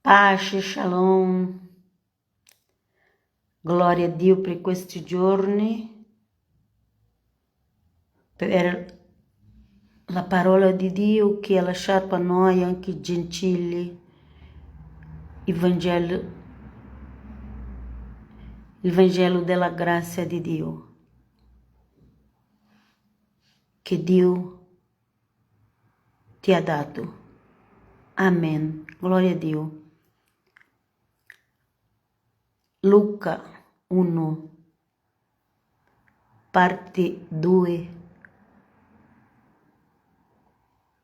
Pace, shalom, gloria a Dio per questi giorni, per la parola di Dio che ha lasciato a noi anche gentili, il Vangelo della grazia di Dio, che Dio ti ha dato. Amen, gloria a Dio. Luca 1, parte 2.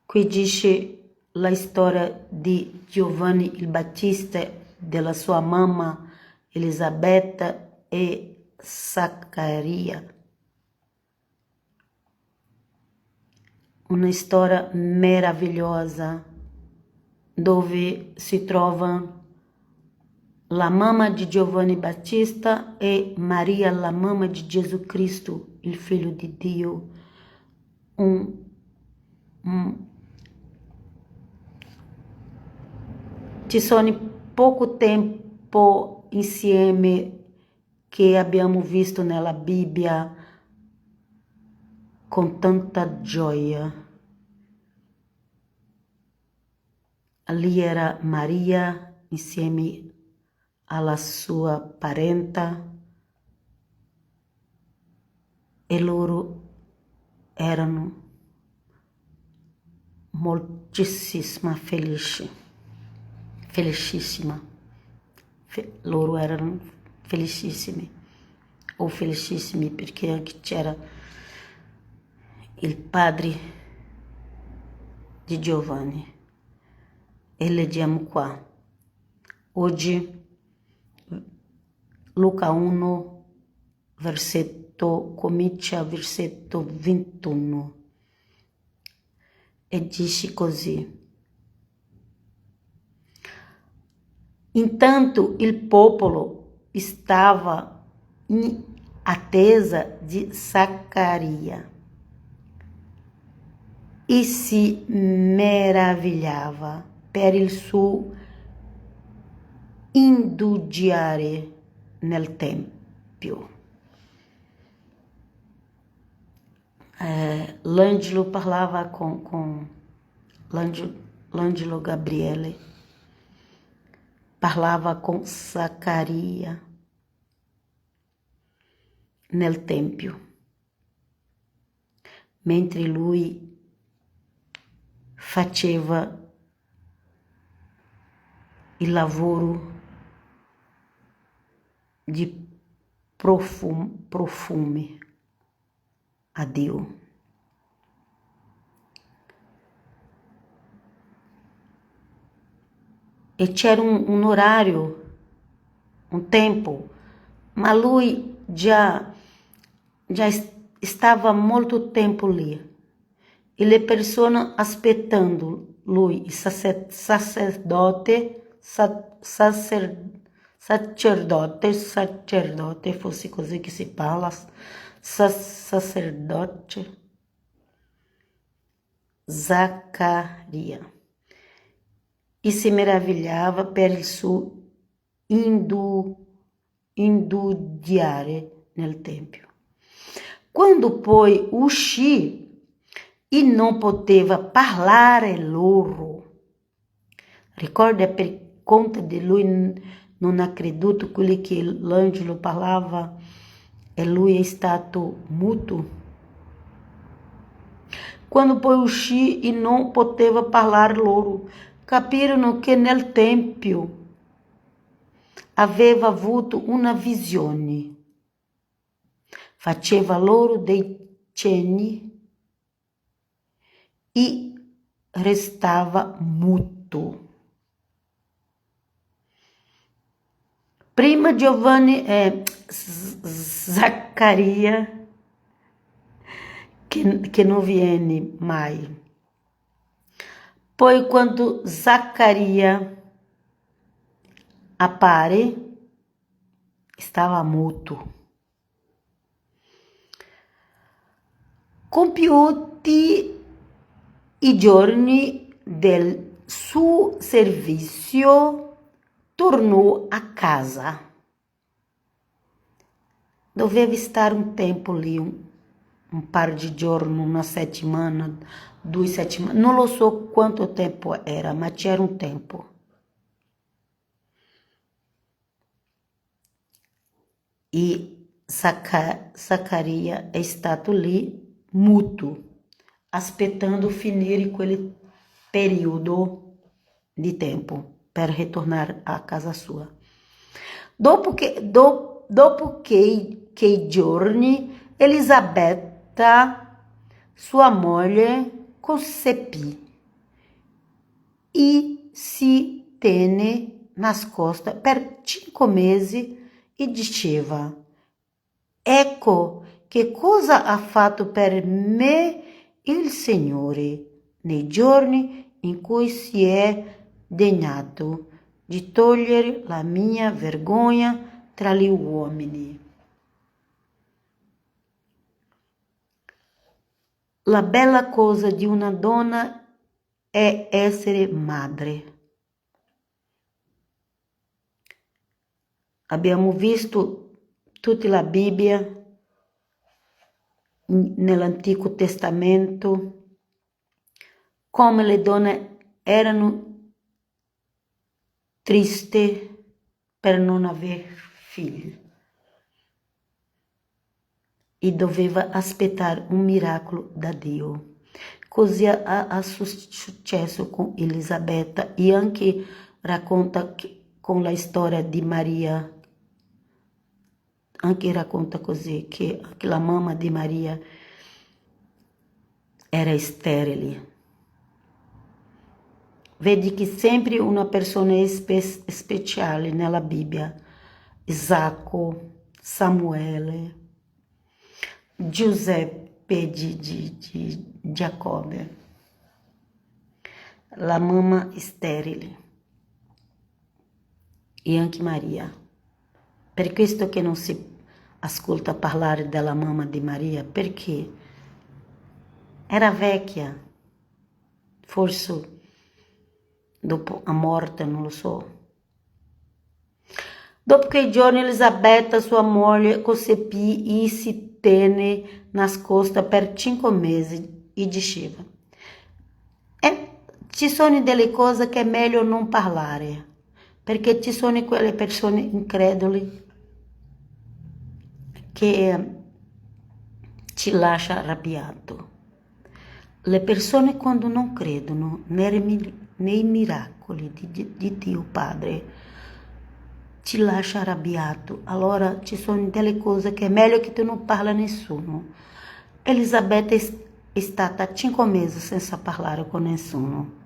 Qui dice la storia di Giovanni il Battista, della sua mamma Elisabetta e Zaccaria. Una storia meravigliosa dove si trova la mamma di Giovanni Battista e Maria, la mamma di Gesù Cristo, il Figlio di Dio. Ci sono poco tempo insieme che abbiamo visto nella Bibbia con tanta gioia. Ali era Maria insieme alla sua parenta e loro erano moltissima felicissima. Loro erano felicissimi o felicissimi perché anche c'era il padre di Giovanni. E leggiamo qua. Oggi Luca 1, comincia versetto 21 e dice così. Intanto il popolo stava in attesa di Zaccaria e si meravigliava per il suo indugiare nel Tempio. L'angelo parlava con l'angelo Gabriele, parlava con Zaccaria nel Tempio, mentre lui faceva il lavoro di profumi a Dio. E c'era un orario, un tempo, ma lui già stava molto tempo lì. E le persone aspettando lui, il sacerdote, fosse così che si parla, sacerdote, Zaccaria, e si meravigliava per il suo indugiare nel Tempio. Quando poi uscì e non poteva parlare loro, ricorda, per conta di lui non ha creduto quello che l'angelo parlava e lui è stato muto. Quando poi uscì e non poteva parlare loro, capirono che nel Tempio aveva avuto una visione. Faceva loro dei cenni e restava muto. Prima Giovanni e Zaccaria, che non viene mai. Poi quando Zaccaria appare, stava muto. Compiuti i giorni del suo servizio, tornou a casa. Doveva estar um tempo ali, um par de giorni, uma settimana, 2 settimane, non lo so quanto tempo era, ma c'era un tempo. E Zaccaria è stato lì muto, aspettando finire quel periodo di tempo per ritornare a casa sua. Dopo quei giorni, Elisabetta, sua moglie, concepì e si tenne nascosta per 5 mesi e diceva: ecco che cosa ha fatto per me il Signore nei giorni in cui si è degnato di togliere la mia vergogna tra gli uomini. La bella cosa di una donna è essere madre. Abbiamo visto tutta la Bibbia nell'Antico Testamento come le donne erano tristi per non avere figli e doveva aspettare un miracolo da Dio. Così ha successo con Elisabetta e anche racconta con la storia di Maria. Anche racconta così che la mamma di Maria era sterile. Vedi che sempre una persona speciale nella Bibbia, Isacco, Samuele, Giuseppe di Giacobbe, la mamma sterile e anche Maria. Per questo che non si ascolta parlare della mamma di Maria, perché era vecchia, forse dopo a morte, non lo so. Dopo quei giorni Elisabetta, sua moglie, concepì e si tenne nascosta per 5 mesi e diceva: ci sono delle cose che è meglio non parlare, perché ci sono quelle persone increduli che ci lascia arrabbiato. Le persone quando non credono nei miracoli di Dio Padre ci lascia arrabbiato. Allora ci sono delle cose che è meglio che tu non parli a nessuno. Elisabetta è stata 5 mesi senza parlare con nessuno.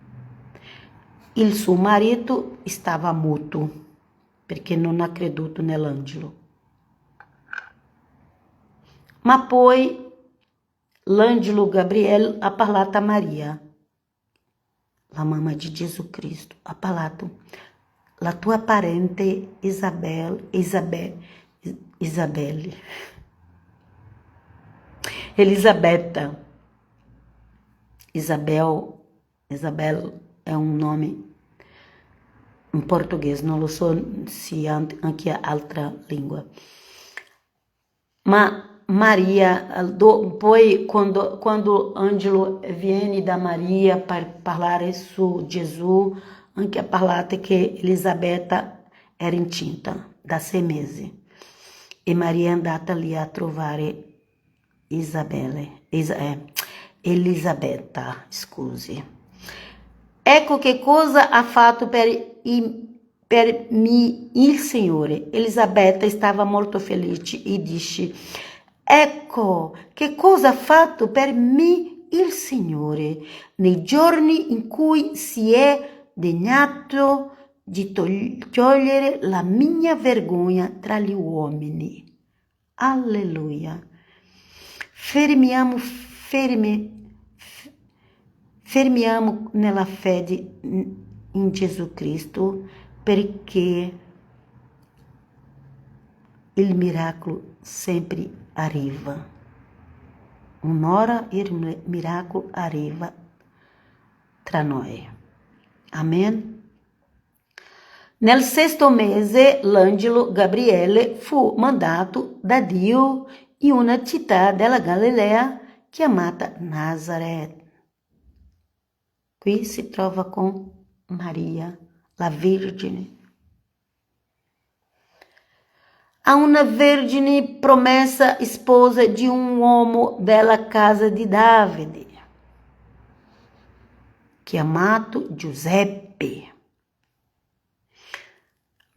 Il suo marito stava muto perché non ha creduto nell'angelo. Ma poi l'angelo Gabriele ha parlato a Maria, la mamma di Gesù Cristo, ha parlato: la tua parente Isabelle, Elisabetta. Isabel è un nome in portoghese, non lo so se anche altra lingua. Ma Maria, poi quando l'angelo viene da Maria per parlare su Gesù, anche ha parlato che Elisabetta era incinta da 6 mesi e Maria è andata lì a trovare Elisabetta, scusi. Ecco che cosa ha fatto per me il Signore. Elisabetta stava molto felice e disse: ecco che cosa ha fatto per me il Signore nei giorni in cui si è degnato di togliere la mia vergogna tra gli uomini. Alleluia. Fermiamo nella fede in Gesù Cristo, perché il miracolo sempre arriva. Un'ora il miracolo arriva tra noi. Amen. Nel sesto mese l'angelo Gabriele fu mandato da Dio in una città della Galilea chiamata Nazareth. Qui si trova con Maria, la Vergine. A una vergine promessa sposa di un uomo della casa di Davide, chiamato Giuseppe.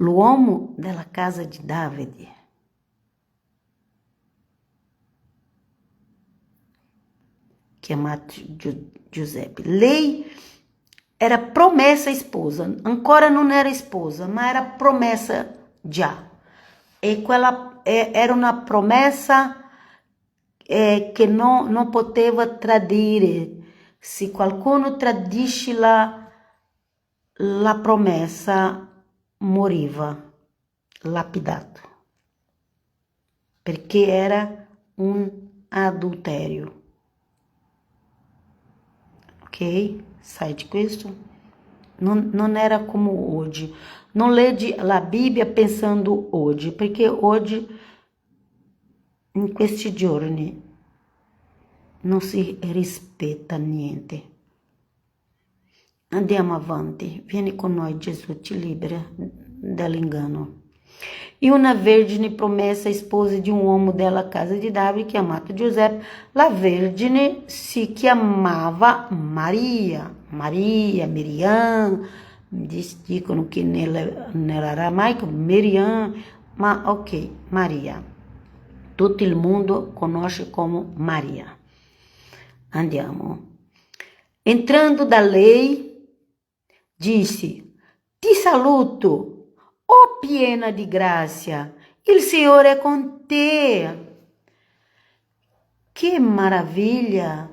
L'uomo della casa di Davide. Chiamato Giuseppe. Lei era promessa sposa, ancora non era sposa, ma era promessa già. E quella era una promessa che non poteva tradire. Se qualcuno tradisce la promessa, moriva lapidato, perché era un adultério. Ok? Sai di questo? Non era como hoje. Non leggi la Bibbia pensando hoje, perché oggi, in questi giorni, non si rispetta niente. Andiamo avanti, vieni con noi, Gesù ti libera dall'inganno. E una vergine promessa sposa di un uomo della casa di Davide chiamato Giuseppe. La vergine si chiamava Maria. Maria, Miriam, dicono che nell'aramaico Miriam, ma ok, Maria. Tutto il mondo conosce come Maria. Andiamo. Entrando da lei, disse: Ti saluto, ó piena di grazia, il Signore è con te. Que maravilha!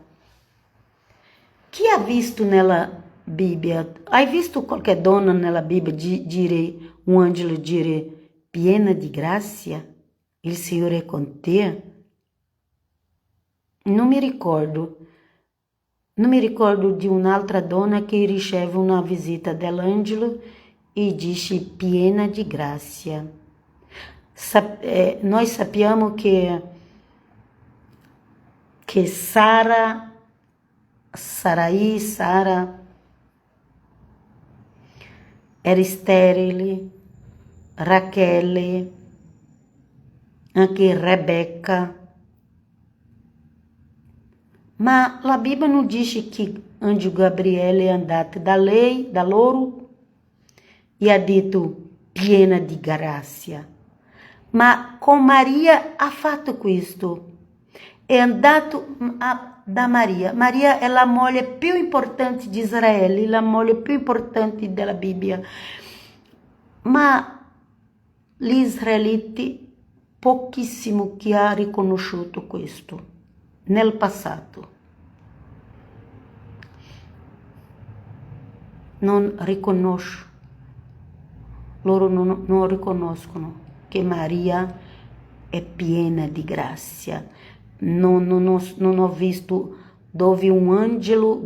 Chi ha visto nella Bibbia? Hai visto qualche donna nella Bibbia dire, un angelo dire, piena di grazia, il Signore è con te? Non mi ricordo. Non mi ricordo di un'altra donna che riceve una visita dell'angelo e dice piena di grazia. Noi sappiamo che Sara era sterile, Rachele, anche Rebecca. Ma la Bibbia non dice che anjo Gabriele è andato da loro e ha detto piena di grazia. Ma con Maria ha fatto questo. È andato da Maria. Maria è la moglie più importante di Israele, la moglie più importante della Bibbia. Ma gli israeliti, pochissimo che ha riconosciuto questo nel passato. Non riconosco, loro non riconoscono che Maria è piena di grazia. Non ho visto dove un angelo,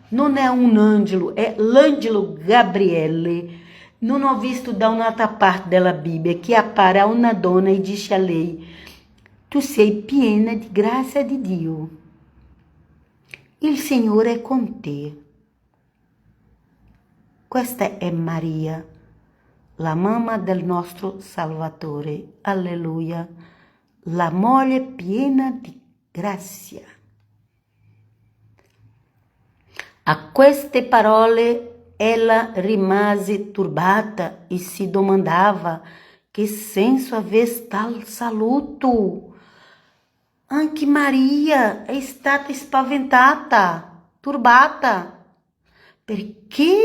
non è un angelo, è l'angelo Gabriele. Non ho visto da un'altra parte della Bibbia che appare a una donna e dice a lei: Tu sei piena di grazia di Dio. Il Signore è con te. Questa è Maria, la mamma del nostro Salvatore. Alleluia. La moglie piena di grazia. A queste parole ella rimase turbata e si domandava che senso avesse tal saluto. Anche Maria è stata spaventata, turbata, perché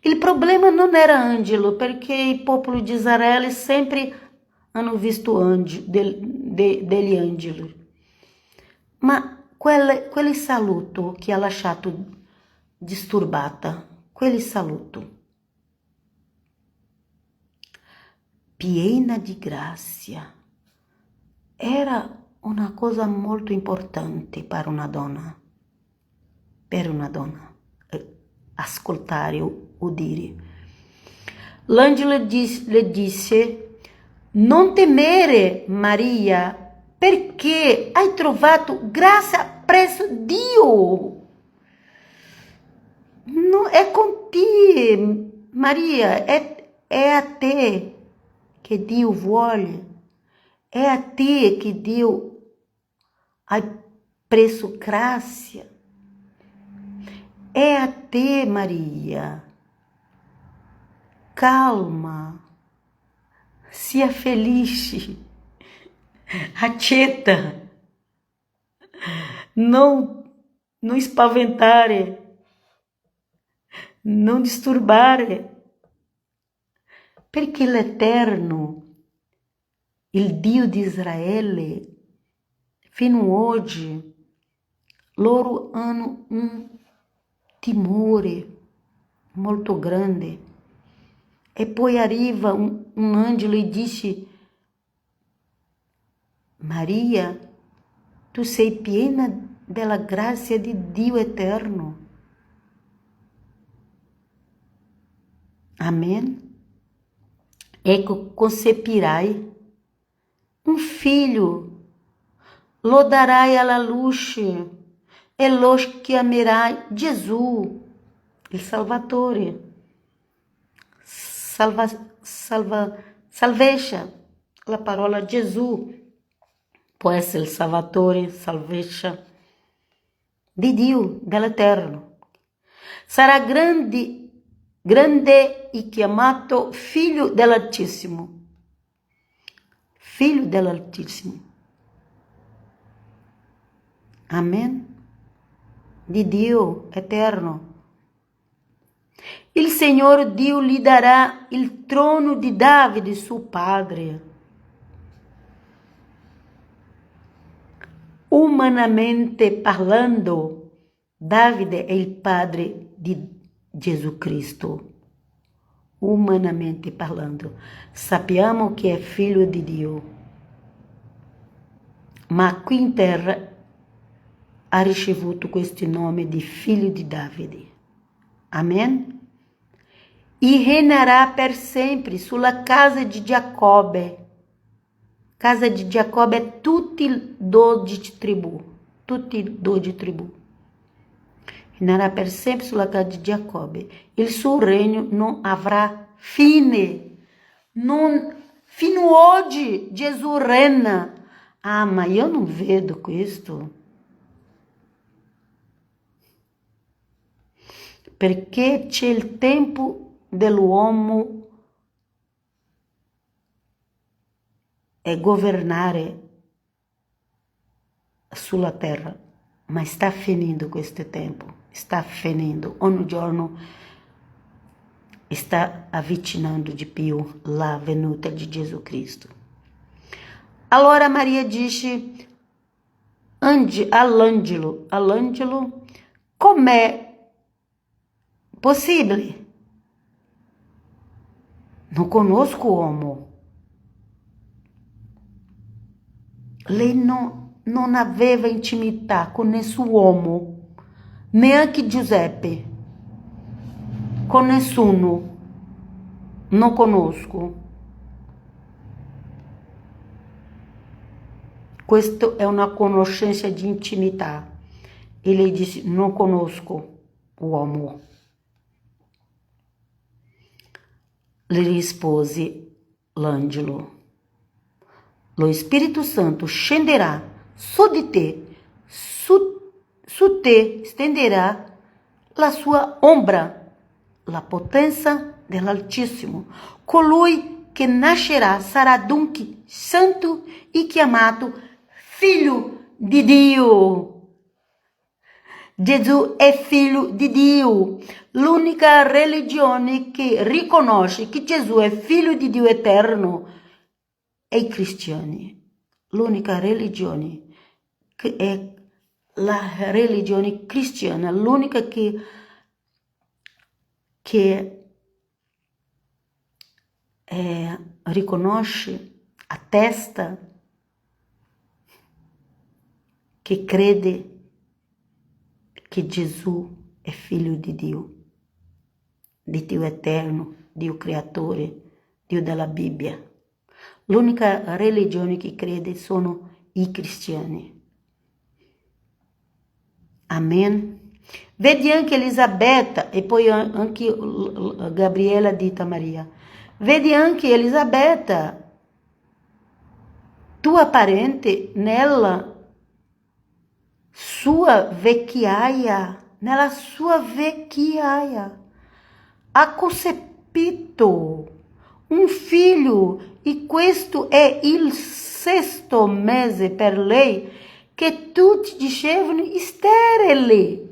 il problema non era angelo, perché il popolo di Israele sempre hanno visto degli angeli. Ma quel saluto che ha lasciato disturbata, quel saluto. Piena di grazia. Era una cosa molto importante per una donna. Per una donna. Ascoltare, udire. L'angelo le disse: non temere, Maria, perché hai trovato grazia presso Dio. Não é contigo, Maria, é a te que Deus vuole, é a te que Deus ha preso graça, é a te, Maria. Calma, sia feliz, accetta, não spaventare, não disturbare, perché l'Eterno, il Dio di Israele, fino oggi, loro hanno un timore molto grande. E poi arriva um angelo e disse: Maria, tu sei piena della grazia di Dio eterno. Amém? Ecco, concepirai um filho, lo darai alla luce e lo chiamerai Gesù, il Salvatore. Salvation, la parola Gesù può essere il Salvatore, salvezza di Dio, dell'Eterno. Sarà grande e chiamato Figlio dell'Altissimo. Figlio dell'Altissimo. Amen? Di Dio eterno. Il Signore Dio gli darà il trono di Davide, suo padre. Humanamente parlando, Davide è il padre di Gesù Cristo. Humanamente parlando. Sappiamo che è figlio di Dio. Ma qui in terra ha ricevuto questo nome di figlio di Davide. Amen? E reinará per sempre sulla casa di Giacobbe. Casa di Giacobbe tutti i 12 tribù. Tutti i 12 tribù. Reinará per sempre sulla casa di Giacobbe. Il suo regno non avrà fine. Fino oggi Gesù reina. Ah, ma io non vedo questo. Perché c'è il tempo dell'uomo è governare sulla terra, ma sta finendo questo tempo, sta finendo, ogni giorno sta avvicinando di più la venuta di Gesù Cristo. Allora Maria dice all'angelo, com'è possibile? Non conosco uomo. Lei non aveva intimità con nessun uomo, neanche Giuseppe, con nessuno. Non conosco. Questa è una conoscenza di intimità. E lei disse: non conosco uomo. Le rispose l'angelo: lo Spirito Santo scenderà su di te, su te stenderà la sua ombra, la potenza dell'Altissimo. Colui che nascerà sarà dunque santo e chiamato Figlio di Dio. Gesù è figlio di Dio. L'unica religione che riconosce che Gesù è figlio di Dio eterno è i cristiani. L'unica religione che è la religione cristiana, l'unica che riconosce, attesta, che crede che Gesù è figlio di Dio. di Dio eterno, Dio creatore, Dio della Bibbia. L'unica religione che crede sono i cristiani. Amen. Vedi anche Elisabetta, e poi anche Gabriela dita Maria. Vedi anche Elisabetta, tua parente, nella sua vecchiaia, ha concepito un figlio, e questo è il 6º mese per lei, che tutti dicevano sterile.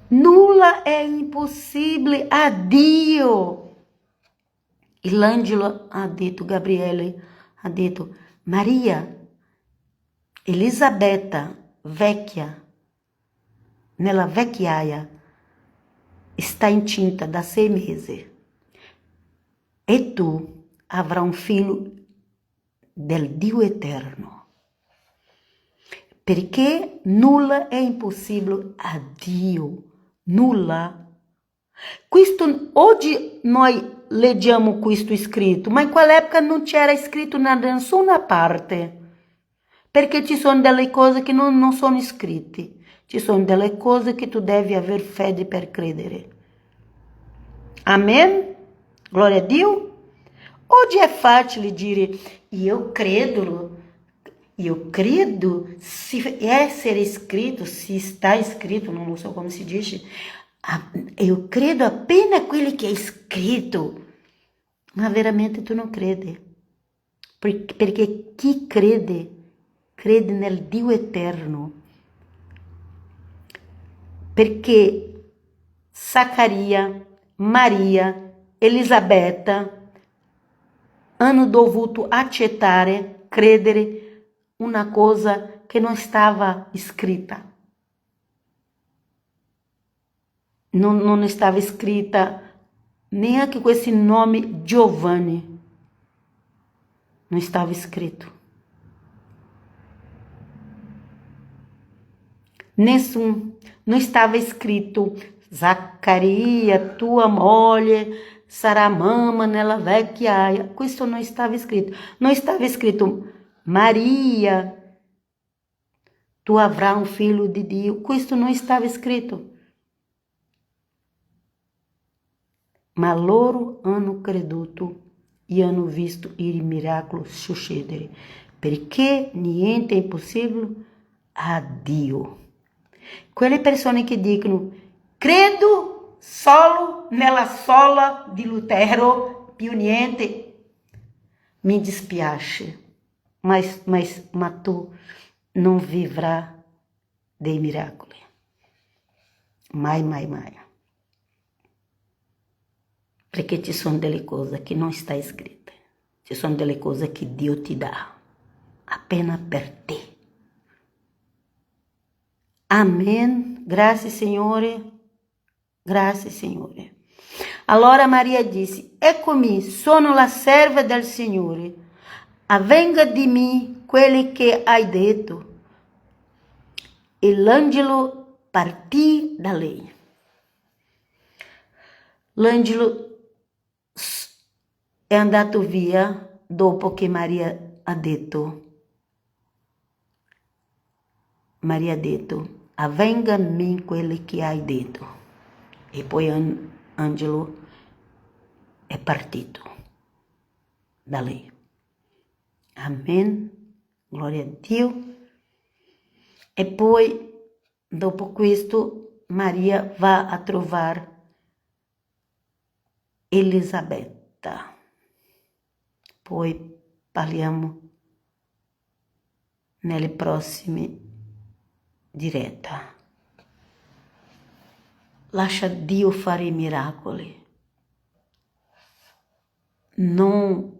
Nulla è impossibile a Dio. E l'angelo ha detto, Gabriele ha detto, Maria, Elisabetta, vecchia, nella vecchiaia, está incinta da 6 mesi. E tu avrai un figlio del Dio eterno. Perché nulla è impossibile a Dio. Nulla. Questo, oggi noi leggiamo questo scritto, ma in quell'epoca non c'era scritto da nessuna parte. Perché ci sono delle cose che non sono scritte. Ci sono delle cose che tu devi aver fede per credere. Amen? Glória a Dio. Oggi è facile dire, io credo, se essere scritto, se está scritto, non so come si dice, io credo appena quello che è scritto, ma veramente tu non credi, perché chi crede nel Dio eterno, perché Zaccaria, Maria, Elisabetta hanno dovuto accettare, credere una cosa che non stava scritta. Non stava scritta neanche questo nome Giovanni. Non stava scritto. Non stava scritto Zaccaria, tua moglie, sarà mamma nella vecchiaia. Questo non stava scritto. Non stava scritto Maria, tu avrai un figlio di Dio. Questo non stava scritto. Ma loro hanno creduto e hanno visto il miracolo succedere, perché niente è impossibile a Dio. Quelle persone che dicono, credo solo nella sola di Lutero, più niente, mi dispiace, ma tu non vivrai dei miracoli. Mai, mai, mai. Perché ci sono delle cose che non sta scritte, ci sono delle cose che Dio ti dà, appena per te. Amen. Grazie Signore. Grazie Signore. Allora Maria disse, eccomi, sono la serva del Signore. Avvenga di me quello che hai detto. E l'angelo partì da lei. L'angelo è andato via dopo che Maria ha detto, avvenga a me quello che hai detto. E poi l'angelo è partito da lei. Amen. Gloria a Dio. E poi, dopo questo, Maria va a trovare Elisabetta. Poi parliamo nelle prossime dirette. Lascia Dio fare i miracoli. Non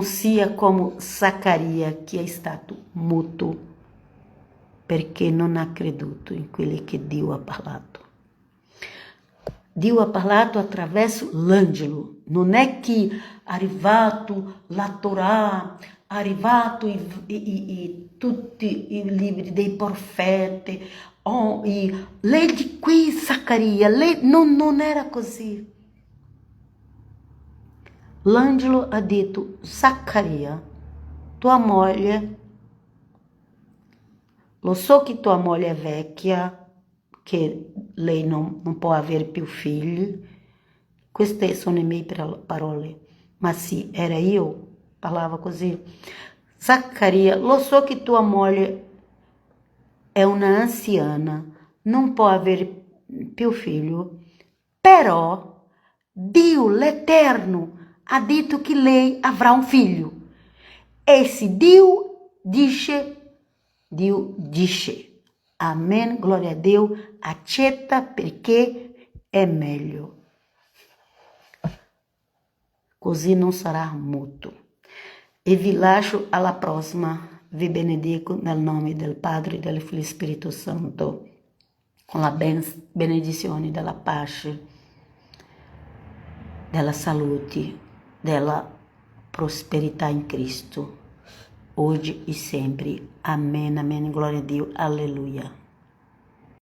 sia come Zaccaria, che è stato muto perché non ha creduto in quello che Dio ha parlato. Dio ha parlato attraverso l'angelo. Non è che è arrivato la Torah, arrivato tutti i libri dei profeti, leggi qui Zaccaria, non era così. L'angelo ha detto, Zaccaria, tua moglie, lo so che tua moglie è vecchia, che lei non può avere più figli, queste sono le mie parole, ma sì, era io, parlava così. Zaccaria, lo so che tua moglie è una anziana, non può avere più figlio, però Dio l'Eterno ha detto che lei avrà un figlio. E se Dio dice, Amen, glória a Deus, accetta perché è meglio. Così non sarà muto. E vi lascio alla prossima. Vi benedico nel nome del Padre, del Figlio e Spirito Santo, con la benedizione della pace, della salute, della prosperità in Cristo, oggi e sempre. Amen, amen, glória a Deus, aleluia.